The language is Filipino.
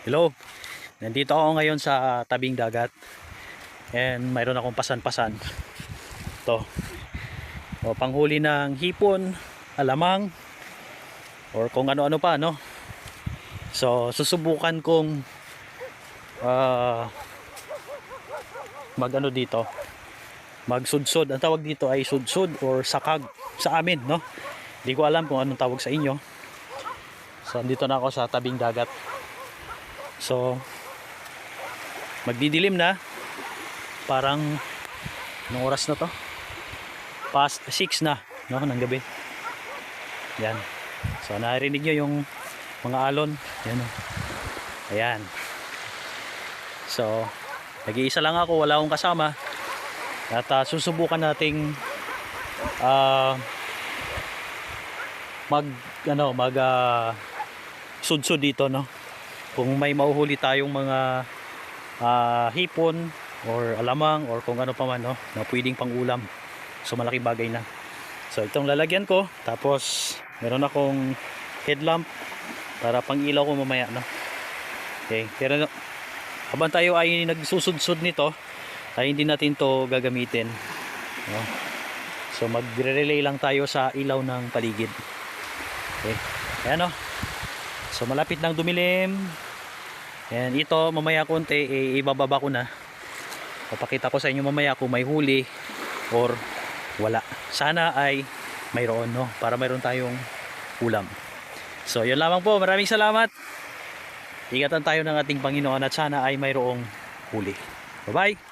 Hello, nandito ako ngayon sa tabing dagat and mayroon akong pasan-pasan to o panghuli ng hipon, alamang or kung ano-ano pa, no? So susubukan kong mag ano dito, magsudsod. Ang tawag dito ay sudsod or sakag sa amin, no? Hindi ko alam kung anong tawag sa inyo. So andito na ako sa tabing dagat. So magdidilim na, parang anong oras na to, past 6 na, no, ng gabi. Yan, so narinig nyo yung mga alon. Yan, ayan. So nag-iisa lang ako, wala akong kasama. At susubukan nating mag sudsod dito, no, kung may mauhuli tayong mga hipon or alamang or kung ano pa man, no, na pwedeng pang ulam. So malaking bagay na. So itong lalagyan ko, tapos meron akong headlamp para pang ilaw ko mamaya, no. Okay, pero habang tayo ay nagsusudsod nito ay hindi natin to gagamitin, no? So magre-relay lang tayo sa ilaw ng paligid. Okay, ayan, no. So malapit nang dumilim. And ito mamaya konti ibababa ko na. Papakita ko sa inyo mamaya kung may huli or wala. Sana ay mayroon, no, para mayroon tayong ulam. So yun lamang po, maraming salamat. Ingatan tayo ng ating Panginoon at sana ay mayroong huli. Bye bye.